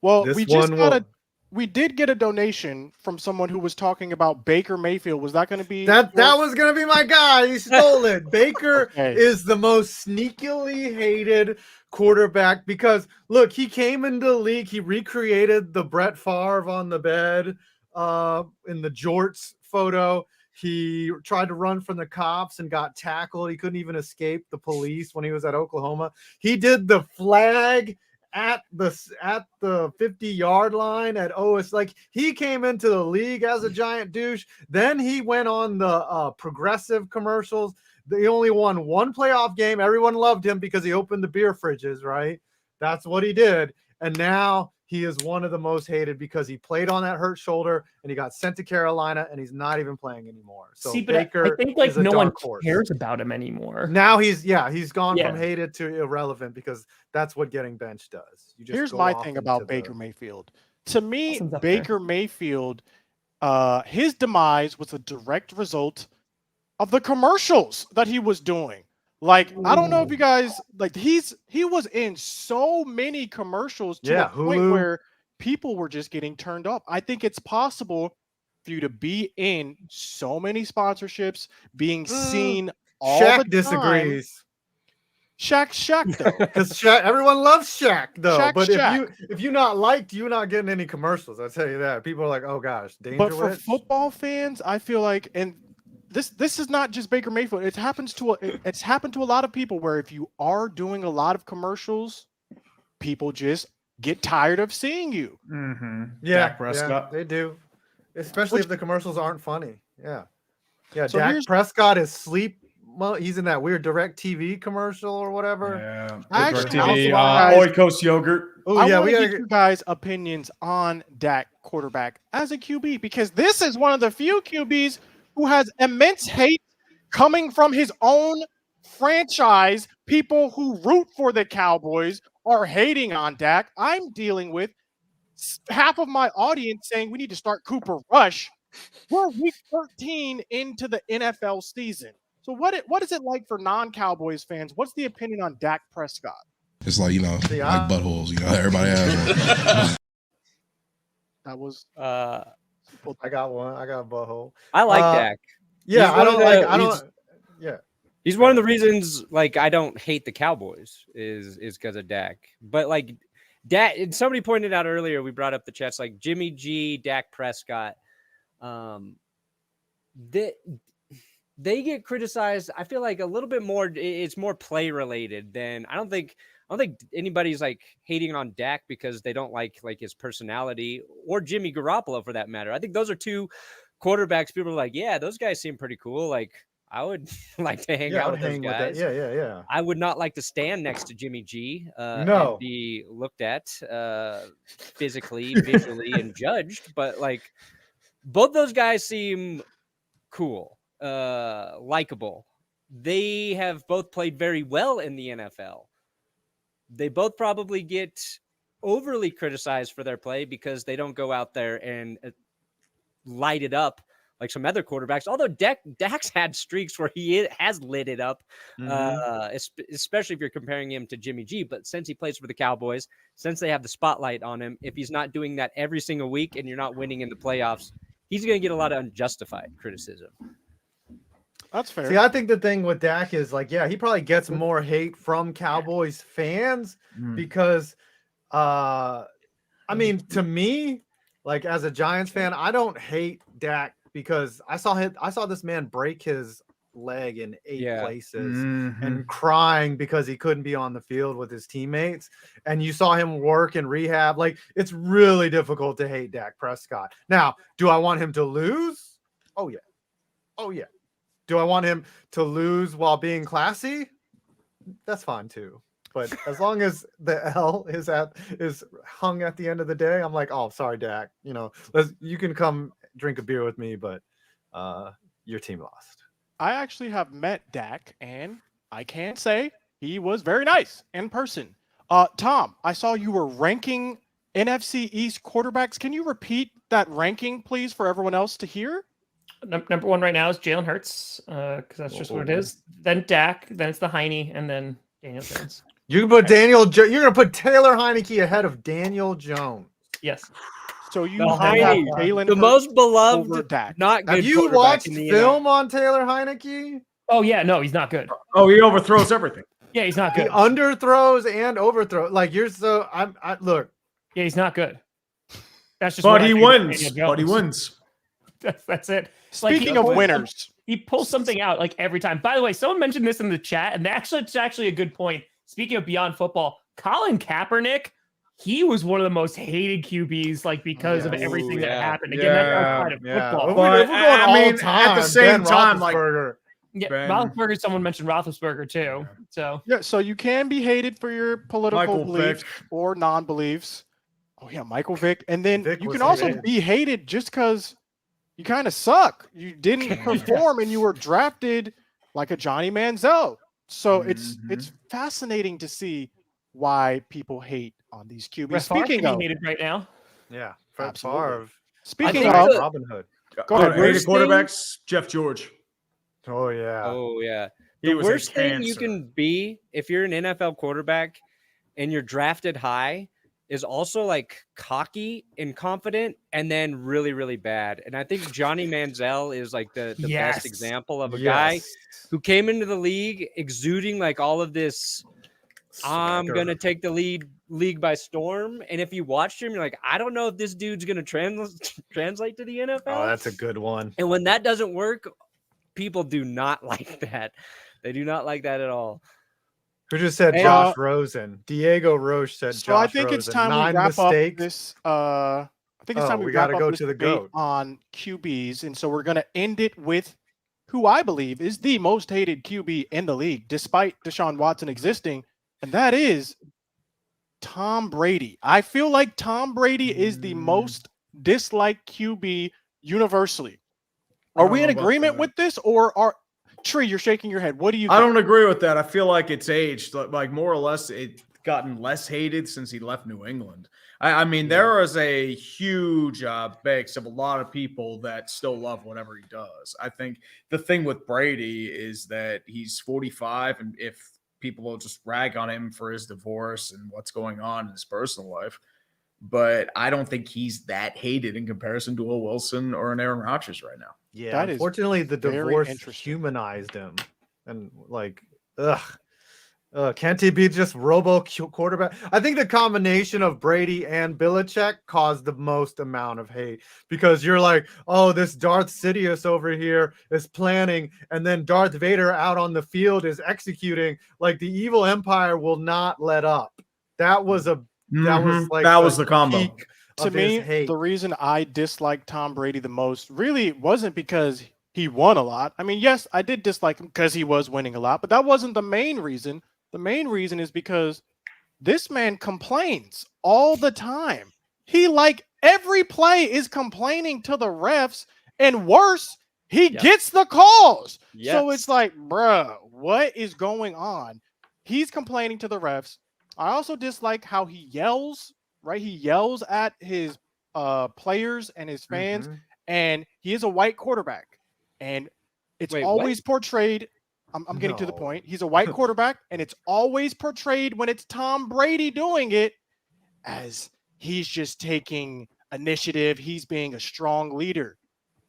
Well, This we just one got will- we did get a donation from someone who was talking about Baker Mayfield. Was that going to be That was gonna be my guy. He stole it. Baker Okay. is the most sneakily hated quarterback because look, he came into the league. He recreated the Brett Favre on the bed in the jorts photo. He tried to run from the cops and got tackled. He couldn't even escape the police when he was at Oklahoma. He did the flag at the 50-yard line at OS. Like, he came into the league as a giant douche. Then he went on the Progressive commercials. He only won one playoff game. Everyone loved him because he opened the beer fridges, right? That's what he did. And now he is one of the most hated because he played on that hurt shoulder and he got sent to Carolina and he's not even playing anymore. So See, but Baker I think like is a no one dark horse. cares about him anymore. Now he's gone Yeah. from hated to irrelevant because that's what getting benched does. You just Here's go my off thing into about the- Baker Mayfield. To me, Wilson's up there. Baker Mayfield, his demise was a direct result of the commercials that he was doing. Like, I don't know if you guys like he was in so many commercials to a point Hulu. where people were just getting turned off. I think it's possible for you to be in so many sponsorships, being seen all Shaq the time. disagrees. Shaq though. Because Shaq, everyone loves Shaq though. Shaq's but Shaq. if you're not liked, you're not getting any commercials. I'll tell you that. People are like, oh gosh, Danger But for Witch. football fans, I feel like, and this is not just Baker Mayfield. It's happened to a lot of people where if you are doing a lot of commercials, people just get tired of seeing you. Mm-hmm. Yeah, Dak Prescott. they do. Especially if the commercials aren't funny. Yeah. Yeah, So Dak Prescott is sleep. Well, he's in that weird direct TV commercial or whatever. Yeah. Actually, TV, guys- Oikos yogurt. Oh I yeah, want we to gotta get you guys' opinions on Dak quarterback as a QB, because this is one of the few QBs who has immense hate coming from his own franchise. People who root for the Cowboys are hating on Dak. I'm dealing with half of my audience saying we need to start Cooper Rush. We're week 13 into the NFL season. So what is it like for non-Cowboys fans? What's the opinion on Dak Prescott? It's like, like buttholes, everybody has one. That was I got one. I got a butthole. I like Dak. Yeah, He's one of the reasons, like, I don't hate the Cowboys is because of Dak. But like Dak, and somebody pointed out earlier, we brought up the chats, like Jimmy G, Dak Prescott. They get criticized. I feel like a little bit more. It's more play related than I don't think anybody's like hating on Dak because they don't like his personality, or Jimmy Garoppolo for that matter. I think those are two quarterbacks. People are like, yeah, those guys seem pretty cool. Like, I would like to hang out with those guys. Yeah. I would not like to stand next to Jimmy G No. and be looked at physically, visually, and judged. But like, both those guys seem cool, likable. They have both played very well in the NFL. They both probably get overly criticized for their play because they don't go out there and light it up like some other quarterbacks. Although Dak's had streaks where he has lit it up, especially if you're comparing him to Jimmy G. But since he plays for the Cowboys, since they have the spotlight on him, if he's not doing that every single week and you're not winning in the playoffs, he's going to get a lot of unjustified criticism. That's fair. See, I think the thing with Dak is like, yeah, he probably gets more hate from Cowboys fans because, I mean, to me, like as a Giants fan, I don't hate Dak because I saw this man break his leg in 8 places and crying because he couldn't be on the field with his teammates. And you saw him work in rehab. Like, it's really difficult to hate Dak Prescott. Now, do I want him to lose? Oh yeah. Do I want him to lose while being classy? That's fine too. But as long as the L is hung at the end of the day, I'm like, oh, sorry, Dak. You can come drink a beer with me, but your team lost. I actually have met Dak, and I can say he was very nice in person. Tom, I saw you were ranking NFC East quarterbacks. Can you repeat that ranking, please, for everyone else to hear? Number one right now is Jalen Hurts, because that's just what it is. Then Dak, then it's the Heine, and then Daniel Jones. You can put you're gonna put Taylor Heineke ahead of Daniel Jones. Yes. So you The have Heine, Jalen the Hurts most over beloved, Dak. not good. Have you quarterback watched in the film on Taylor Heineke? Oh yeah, no, he's not good. Oh, he overthrows everything. Yeah, he's not He good. underthrows and overthrows. Like look. Yeah, he's not good. That's just. But what I he think of wins. Daniel But he Jones. wins. That's it. Speaking of winners, he pulls something out like every time. By the way, someone mentioned this in the chat, and it's actually a good point. Speaking of beyond football, Colin Kaepernick, he was one of the most hated QBs, like because of everything that happened. Again, that's outside of football. If But, we're going I all mean, time, at the same Ben time, like, Roethlisberger. Yeah, Ben. Roethlisberger. Someone mentioned Roethlisberger too. So yeah, so you can be hated for your political Michael beliefs Vick. or non-beliefs. Oh yeah, Michael Vick, and then Vick you was can also hated. be hated just because you kind of suck. You didn't perform, and you were drafted like a Johnny Manziel. So it's fascinating to see why people hate on these QBs. Brett Favre Speaking can of, be hated right now. Yeah, Brett Absolutely. Favre. speaking think of, Robin Hood. Go ahead, Hated Bruce. quarterbacks, Jeff George. Oh yeah. Oh yeah. The was a worst thing you cancer. can be if you're an NFL quarterback and you're drafted high is also like cocky and confident and then really, really bad. And I think Johnny Manziel is like the Yes. best example of a guy who came into the league exuding like all of this, I'm Swagger. going to take the league by storm. And if you watched him, you're like, I don't know if this dude's going to translate to the NFL. Oh, that's a good one. And when that doesn't work, people do not like that. They do not like that at all. Who just said Hey, Josh Rosen? Diego Roche said So Josh I think Rosen. it's time 9 we wrap mistakes. up this. I think it's time we we gotta wrap go up this to the debate GOAT. on QBs, and so we're gonna end it with who I believe is the most hated QB in the league, despite Deshaun Watson existing, and that is Tom Brady. I feel like Tom Brady is the most disliked QB universally. Are we in know about agreement that. with this, or are Tree? You're shaking your head. What do you? I think? don't agree with that. I feel like it's aged. Like more or less, it's gotten less hated since he left New England. I mean, there is a huge base of a lot of people that still love whatever he does. I think the thing with Brady is that he's 45, and if people will just rag on him for his divorce and what's going on in his personal life, but I don't think he's that hated in comparison to a Wilson or an Aaron Rodgers right now. Yeah, That is unfortunately, the very divorce interesting. humanized him, and like, can't he be just robo quarterback? I think the combination of Brady and Belichick caused the most amount of hate because you're like, oh, this Darth Sidious over here is planning, and then Darth Vader out on the field is executing. Like the evil empire will not let up. That was a that was like that was the combo. peak To of his me, hate. the reason I dislike Tom Brady the most really wasn't because he won a lot. I mean, yes, I did dislike him because he was winning a lot, but that wasn't the main reason. The main reason is because this man complains all the time. He like every play is complaining to the refs, and worse, he gets the calls. So it's like, bruh, what is going on? He's complaining to the refs. I also dislike how he yells. Right, he yells at his players and his fans, and he is a white quarterback, and it's always portrayed. I'm getting to the point. He's a white quarterback, and it's always portrayed when it's Tom Brady doing it as he's just taking initiative. He's being a strong leader.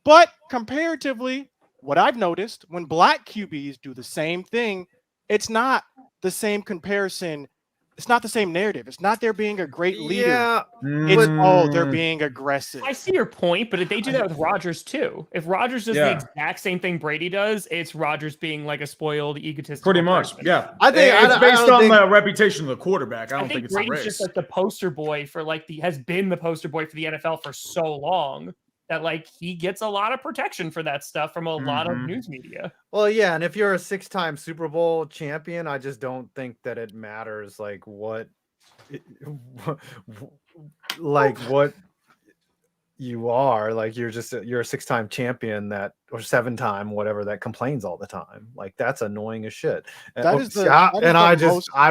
But comparatively, what I've noticed when black QBs do the same thing, it's not the same comparison. It's not the same narrative. It's not they're being a great leader. Yeah, It's they're being aggressive. I see your point, but they do that with Rodgers too. If Rodgers does the exact same thing Brady does, it's Rodgers being like a spoiled, egotistical. Pretty much, person. yeah. I think it's based I don't on think, the reputation of the quarterback. I don't think it's a Brady's race. just like the poster boy for like has been the poster boy for the NFL for so long that like he gets a lot of protection for that stuff from a lot of news media. Well, yeah, and if you're a 6-time Super Bowl champion, I just don't think that it matters like what you are. Like you're a 6-time champion that or 7-time whatever that complains all the time. Like that's annoying as shit. I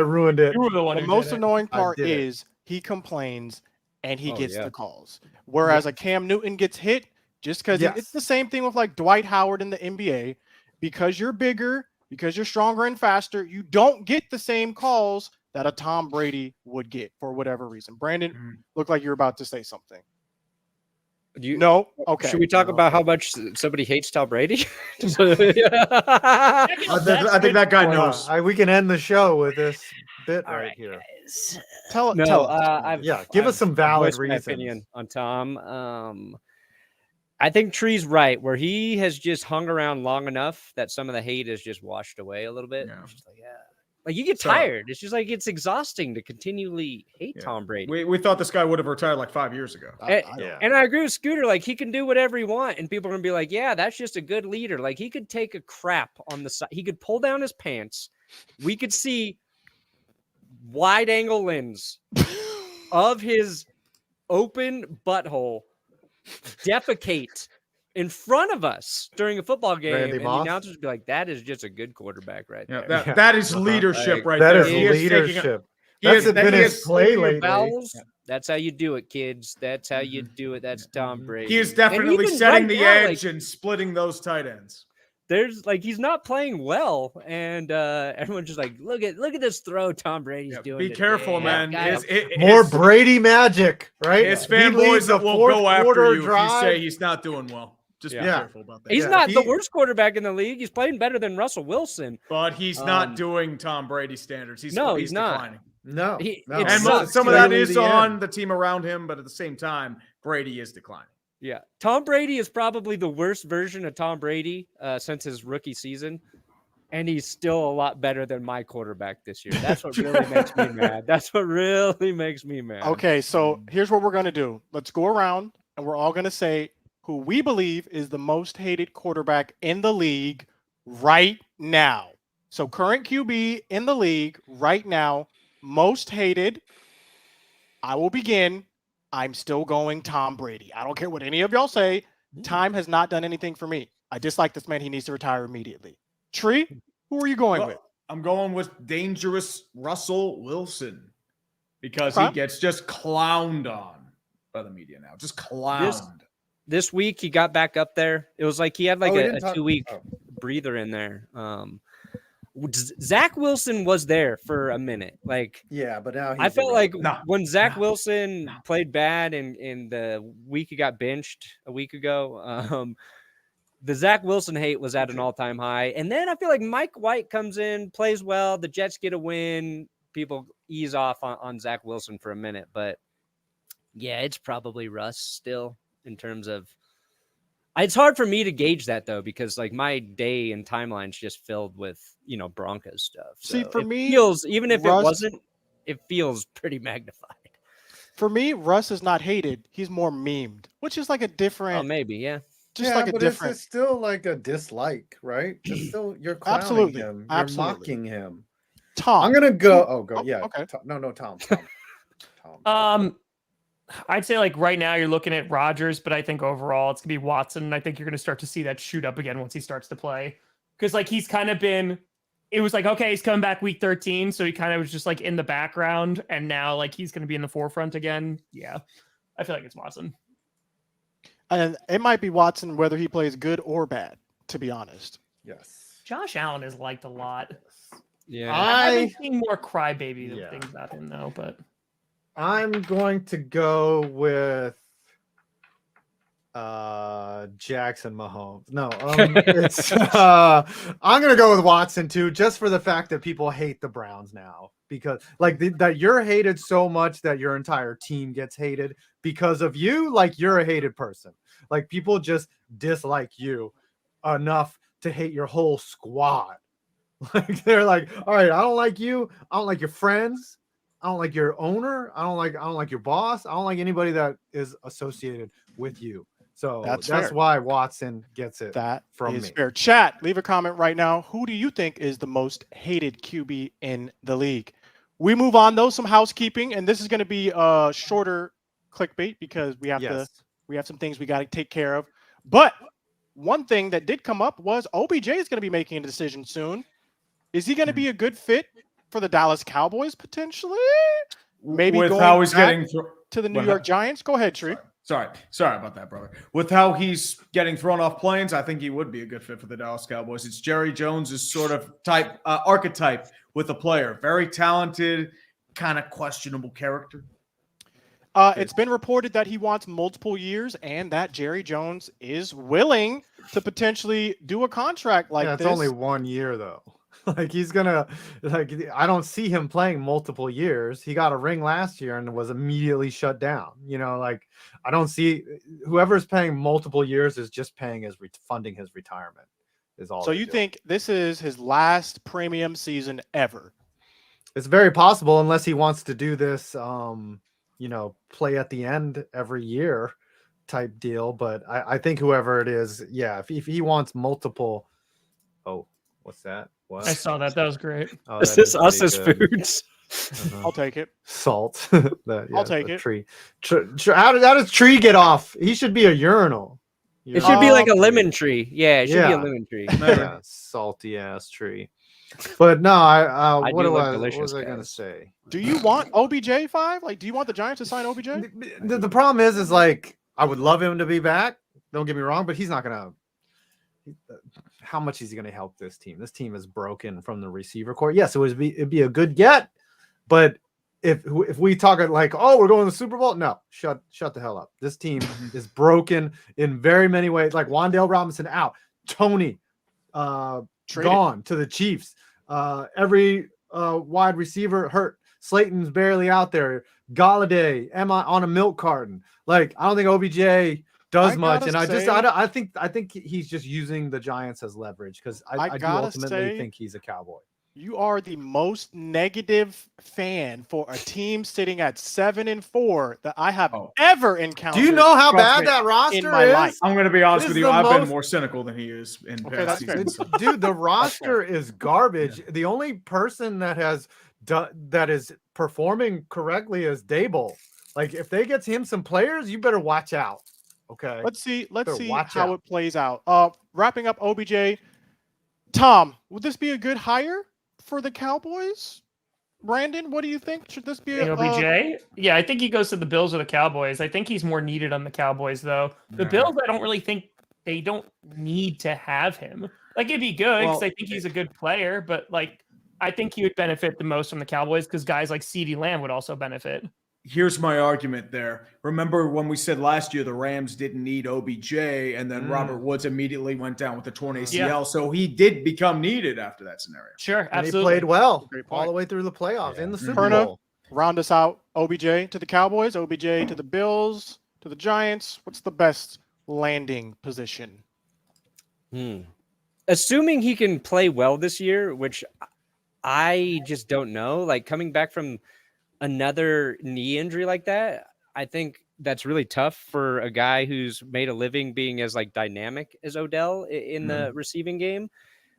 ruined it. You were the one The who most did it. annoying part is he complains and he gets the calls. Whereas a Cam Newton gets hit just because it's the same thing with like Dwight Howard in the NBA. Because you're bigger, because you're stronger and faster, you don't get the same calls that a Tom Brady would get for whatever reason. Brandon, looked like you're about to say something. No? Okay. Should we talk about how much somebody hates Tom Brady? I think that guy knows. We can end the show with this bit right here. Tell give us some valid my reasons. opinion on Tom. I think Tree's right, where he has just hung around long enough that some of the hate is just washed away a little bit. Yeah. It's just like you get tired. It's just like it's exhausting to continually hate Tom Brady. We thought this guy would have retired like 5 years ago. And I agree with Scooter. Like he can do whatever he wants, and people are gonna be like, "Yeah, that's just a good leader." Like he could take a crap on the side. He could pull down his pants. We could see wide angle lens of his open butthole defecate in front of us during a football game, Randy and Moss? the announcers would be like, "That is just a good quarterback right there." That is leadership right That there. is He is taking leadership. he That's is- been he his is play taking lately. Vowels, that's how you do it, kids. That's how you do it. That's Tom Brady. He is definitely And even setting right the now, edge and splitting those tight ends. there's like he's not playing well, and everyone's just like, look at this throw Tom Brady's doing. Be today. careful, man. More Brady magic, right? His He leads fanboys the will fourth go after quarter you if drive. you say he's not doing well. Just be careful about that. He's Yeah, not the worst quarterback in the league. He's playing better than Russell Wilson. But he's not doing Tom Brady standards. He's not. declining. No, no. And some of that is on the team around him, but at the same time, Brady is declining. Yeah. Tom Brady is probably the worst version of Tom Brady since his rookie season. And he's still a lot better than my quarterback this year. That's what really makes me mad. That's what really makes me mad. Okay, so here's what we're going to do. Let's go around, and we're all going to say who we believe is the most hated quarterback in the league right now. So current QB in the league right now, most hated. I will begin. I'm still going Tom Brady. I don't care what any of y'all say. Time has not done anything for me. I dislike this man. He needs to retire immediately. Tree, who are you going with? I'm going with dangerous Russell Wilson because he gets just clowned on by the media now. Just clowned. This week he got back up there. It was like he had like a 2-week breather in there. Zach Wilson was there for a minute. Like, yeah, but now I felt like when Zach Wilson played bad in the week he got benched a week ago, the Zach Wilson hate was at an all-time high. And then I feel like Mike White comes in, plays well, the Jets get a win, people ease off on Zach Wilson for a minute. But yeah, it's probably Russ still in terms of it's hard for me to gauge that though, because like my day and timeline's just filled with, Broncos stuff. So see, for me, even if Russ, it wasn't, it feels pretty magnified. For me, Russ is not hated. He's more memed, which is like a different. Oh, maybe, yeah. Just like a different. It's still like a dislike, right? It's still you're clowning him. You're mocking him. Tom, I'm gonna go. Oh, go. Yeah. Okay. Tom. I'd say like right now you're looking at Rodgers, but I think overall it's gonna be Watson. And I think you're gonna start to see that shoot up again once he starts to play, because like he's kind of been. It was like, okay, he's coming back week 13, so he kind of was just like in the background, and now like he's gonna be in the forefront again. Yeah, I feel like it's Watson. And it might be Watson whether he plays good or bad, to be honest. Yes. Josh Allen is liked a lot. Yeah. I've been seeing more crybaby things about him though, but I'm going to go with Jackson Mahomes. No, it's I'm gonna go with Watson too, just for the fact that people hate the Browns now, because like that you're hated so much that your entire team gets hated because of you. Like you're a hated person. Like people just dislike you enough to hate your whole squad. Like they're like, all right, I don't like you. I don't like your friends. I don't like your owner. I don't like your boss. I don't like anybody that is associated with you. So that's why Watson gets it. That from is me. Fair. Chat, leave a comment right now. Who do you think is the most hated QB in the league? We move on though, some housekeeping, and this is going to be a shorter clickbait because we have some things we got to take care of. But one thing that did come up was OBJ is going to be making a decision soon. Is he going to be a good fit for the Dallas Cowboys potentially? Maybe with going how he's back getting to the New York Giants. Go ahead, Tree. Sorry about that, brother. With how he's getting thrown off planes, I think he would be a good fit for the Dallas Cowboys. It's Jerry Jones's sort of archetype with a player. Very talented, kind of questionable character. It's been reported that he wants multiple years and that Jerry Jones is willing to potentially do a contract like this. It's only 1 year though. Like he's gonna I don't see him playing multiple years. He got a ring last year and was immediately shut down. I don't see whoever's paying multiple years is just paying funding his retirement is all. So you think this is his last premium season ever? It's very possible unless he wants to do this play at the end every year type deal. But I think whoever it is, if he wants multiple. Oh, what's that? What? I saw that. That was great. Oh, is this us as foods? I'll take it. Salt. I'll take it. Tree. How does Tree get off? He should be a urinal. It should be like a lemon tree. Yeah, it should be a lemon tree. Yeah, salty ass tree. But no, what was I gonna say? Do you want OBJ 5? Like, do you want the Giants to sign OBJ? The problem is like I would love him to be back. Don't get me wrong, but he's not gonna. how much he's going to help this team. This team is broken from the receiver core. Yes, it'd be a good get, but if we talk like, oh, we're going to the Super Bowl, no, shut the hell up. This team is broken in very many ways. Like Wan'Dale Robinson out, Tony gone to the Chiefs. Every wide receiver hurt. Slayton's barely out there. Galladay, Emma on a milk carton. Like, I don't think OBJ does much, and I think he's just using the Giants as leverage because I do ultimately think he's a Cowboy. You are the most negative fan for a team sitting at 7-4 that I have ever encountered. Do you know how bad that roster is? Life. I'm going to be honest with you. I've been more cynical than he is in past seasons. Dude, the roster is garbage. Yeah. The only person that is performing correctly is Dable. Like, if they get him some players, you better watch out. Okay. Let's see how it plays out. Wrapping up OBJ. Tom, would this be a good hire for the Cowboys? Brandon, what do you think? Should this be OBJ? Yeah, I think he goes to the Bills or the Cowboys. I think he's more needed on the Cowboys, though. The Bills, I don't really think they don't need to have him. Like, it'd be good because I think he's a good player, but like, I think he would benefit the most from the Cowboys because guys like CeeDee Lamb would also benefit. Here's my argument there. Remember when we said last year the Rams didn't need OBJ, and then Robert Woods immediately went down with a torn ACL, Yeah. So he did become needed after that scenario. Sure, and absolutely. he played well all the way through the playoffs in the Super Perna, Bowl. Round us out. OBJ to the Cowboys, OBJ to the Bills, to the Giants. What's the best landing position? Assuming he can play well this year, which I just don't know. Like, coming back from another knee injury like that, I think that's really tough for a guy who's made a living being as like dynamic as Odell in the receiving game.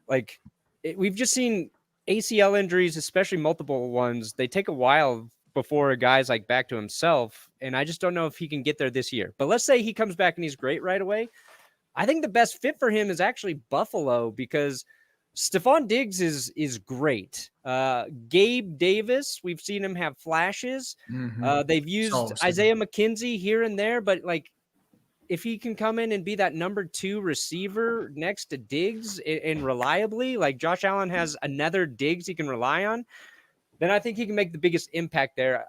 Like, we've just seen ACL injuries, especially multiple ones. They take a while before a guy's like back to himself. And I just don't know if he can get there this year. But let's say he comes back and he's great right away. I think the best fit for him is actually Buffalo because Stephon Diggs is great. Gabe Davis, we've seen him have flashes. They've used Isaiah McKenzie here and there, but like, if he can come in and be that number 2 receiver next to Diggs and reliably, like Josh Allen has another Diggs he can rely on, then I think he can make the biggest impact there.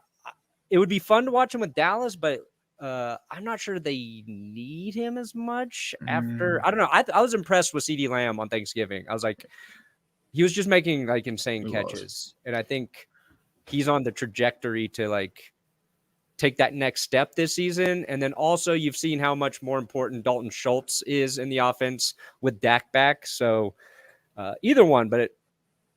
It would be fun to watch him with Dallas, but I'm not sure they need him as much after. I don't know. I was impressed with CeeDee Lamb on Thanksgiving. I was like, he was just making like insane catches. And I think he's on the trajectory to like take that next step this season. And then also you've seen how much more important Dalton Schultz is in the offense with Dak back. So either one, but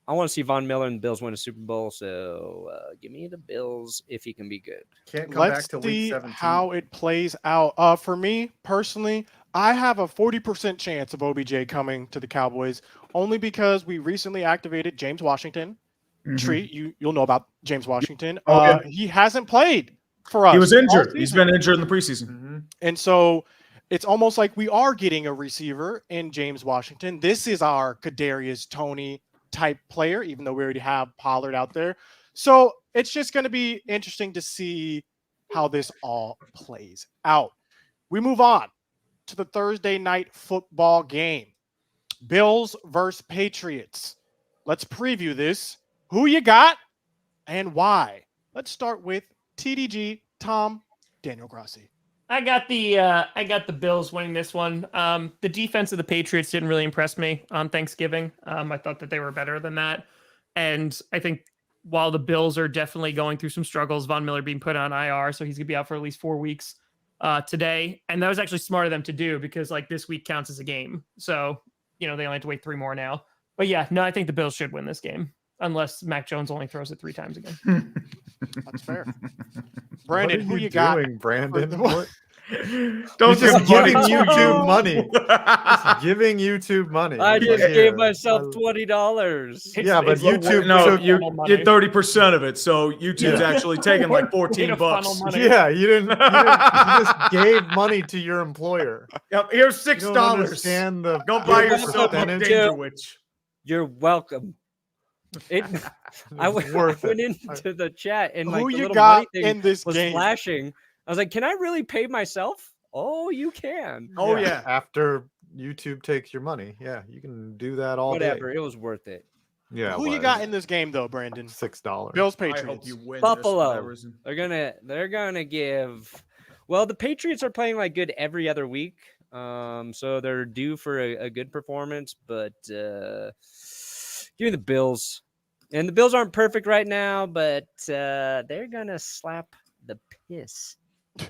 I want to see Von Miller and the Bills win a Super Bowl, so give me the Bills if he can be good. Can't come back to Let's see week 17. how it plays out. For me, personally, I have a 40% chance of OBJ coming to the Cowboys, only because we recently activated James Washington. Tree, you'll know about James Washington. He hasn't played for us. He was injured. He's been injured in the preseason. And so it's almost like we are getting a receiver in James Washington. This is our Kadarius Toney type player, even though we already have Pollard out there. So it's just going to be interesting to see how this all plays out. We move on to the Thursday night football game. Bills versus Patriots. Let's preview this. Who you got and why? Let's start with TDG, Tom, Daniel Grassi. I got the Bills winning this one. The defense of the Patriots didn't really impress me on Thanksgiving. I thought that they were better than that. And I think while the Bills are definitely going through some struggles, Von Miller being put on IR, so he's going to be out for at least 4 weeks today. And that was actually smart of them to do because like this week counts as a game. So, they only have to wait 3 more now. But yeah, no, I think the Bills should win this game unless Mac Jones only throws it 3 times again. That's fair. Brandon, who you got? Brandon? Don't just giving YouTube money. Just giving YouTube money. I just gave myself $20. Yeah, but YouTube. No, you get 30% of it. So YouTube's actually taking like $14. Yeah, you just gave money to your employer. Yep, here's $6. You don't understand the Go buy yourself a Danger Witch. You're welcome. I went into the chat and like who the you little got money thing in this was game? flashing. I was like, can I really pay myself? Oh, you can. Oh, yeah. After YouTube takes your money, yeah, you can do that all Whatever. day. It was worth it. Yeah. Who you got in this game though, Brandon? $6? Bills, I Patriots. hope you win Buffalo. this for that reason. They're gonna give. Well, the Patriots are playing like good every other week, so they're due for a good performance. But give me the Bills, and the Bills aren't perfect right now, but they're gonna slap the piss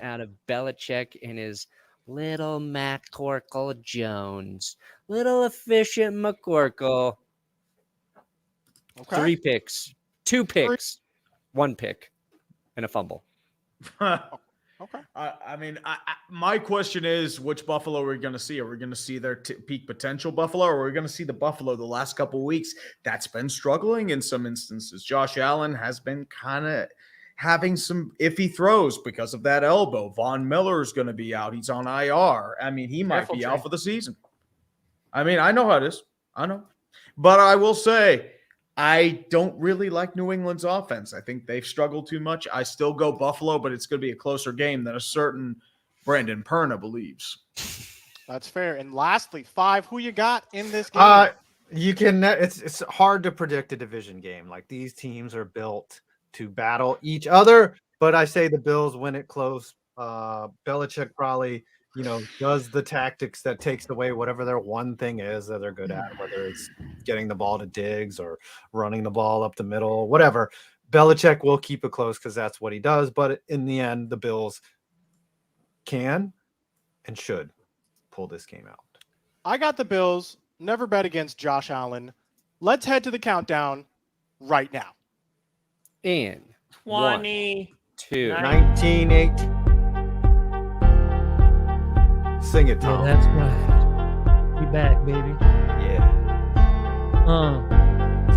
out of Belichick and his little McCorkle Jones, little efficient McCorkle. Okay. 3 picks, 2 picks, 1 pick, and a fumble. Okay. I mean, my question is, which Buffalo are we going to see? Are we going to see their peak potential Buffalo, or are we going to see the Buffalo the last couple of weeks that's been struggling in some instances? Josh Allen has been kind of having some iffy throws because of that elbow. Von Miller is going to be out. He's on IR. I mean, he might be out for the season. I mean, I know how it is. I know. But I will say, I don't really like New England's offense. I think they've struggled too much. I still go Buffalo, but it's going to be a closer game than a certain Brandon Perna believes. That's fair. And lastly, 5, who you got in this game? You can. It's hard to predict a division game. Like, these teams are built to battle each other, but I say the Bills win it close. Belichick probably, does the tactics that takes away whatever their one thing is that they're good at, whether it's getting the ball to Diggs or running the ball up the middle, whatever. Belichick will keep it close because that's what he does. But in the end, the Bills can and should pull this game out. I got the Bills. Never bet against Josh Allen. Let's head to the countdown right now. In 20, 2. 19-8. Sing it, Tom. that's right. We back, baby. Yeah.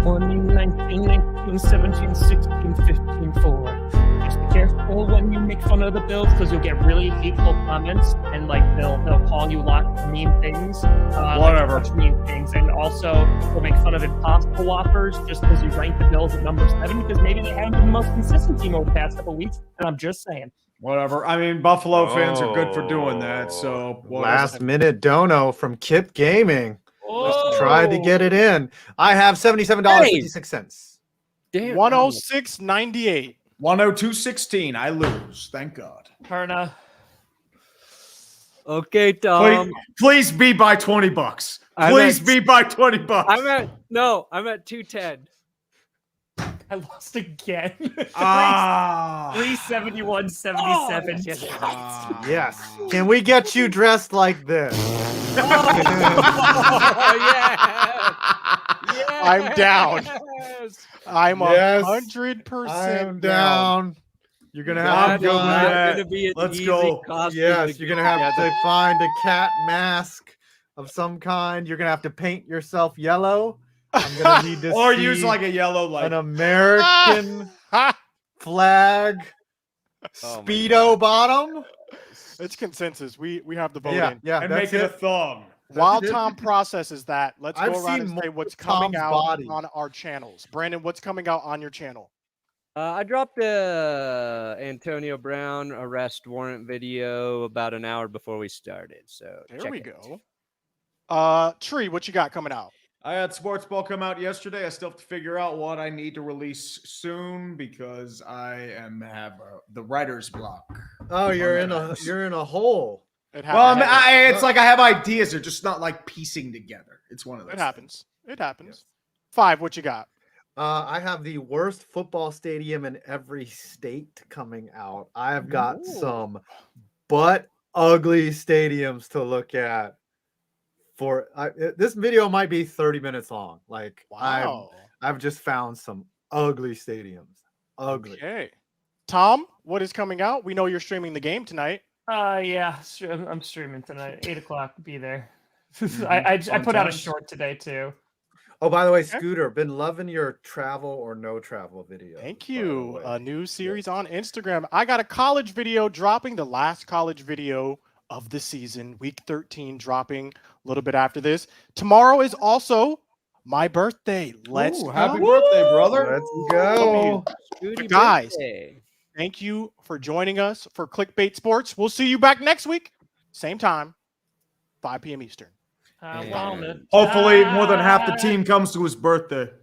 20, 19, 19, 17, 16, 15, 4. Just be careful when you make fun of the Bills because you'll get really hateful comments and they'll call you lots of mean things. Whatever. Mean things. And also they'll make fun of Impossible Whoppers just because you rank the Bills at number 7 because maybe they haven't been the most consistent team over the past couple of weeks. And I'm just saying. Whatever. I mean, Buffalo fans are good for doing that. So last minute dono from Kip Gaming. Oh. Tried to get it in. I have $77.56. Damn. 106.98. 102.16. I lose. Thank God. Perna. Okay, Tom. Please be by $20. Please be by $20. I'm at 210. I lost again. 371.77. Yes. Can we get you dressed like this? Oh, yeah. I'm down. I'm Yes. 100% I'm down. You're gonna have to go. Let's go. Yes, you're gonna have to find a cat mask of some kind. You're gonna have to paint yourself yellow. I'm gonna need to Or see use like a yellow light. an American flag Speedo bottom. It's consensus. We have the vote Yeah, in. yeah. and that's make it a it. thong. While That's it. Tom processes that, let's I've go around seen and say more what's of coming Tom's out body. on our channels. Brandon, what's coming out on your channel? I dropped a Antonio Brown arrest warrant video about an hour before we started. So There check we it. go. Tree, what you got coming out? I had Sports Ball come out yesterday. I still have to figure out what I need to release soon because I have the writer's block. Oh, you're in a hole. It Well, happens. it's like I have ideas. They're just not like piecing together. It's one of those. It happens. It happens. 5, what you got? I have the worst football stadium in every state coming out. I have got Ooh. some butt ugly stadiums to look at. This video might be 30 minutes long. Like, Wow. I've just found some ugly stadiums. Ugly. Okay. Tom, what is coming out? We know you're streaming the game tonight. Yeah, I'm streaming tonight. 8 o'clock. Be there. I put out a short today too. Oh, by the way, Scooter, been loving your travel or no travel video. Thank you. A new series on Instagram. I got a college video dropping, the last college video of the season, week 13 dropping a little bit after this. Tomorrow is also my birthday. Let's go. Happy birthday, brother. Let's go. Scooty Guys. birthday. Thank you for joining us for CLicKbAIt Sports. We'll see you back next week. same time, 5 p.m. Eastern. I want it. Hopefully, more than half the team comes to his birthday.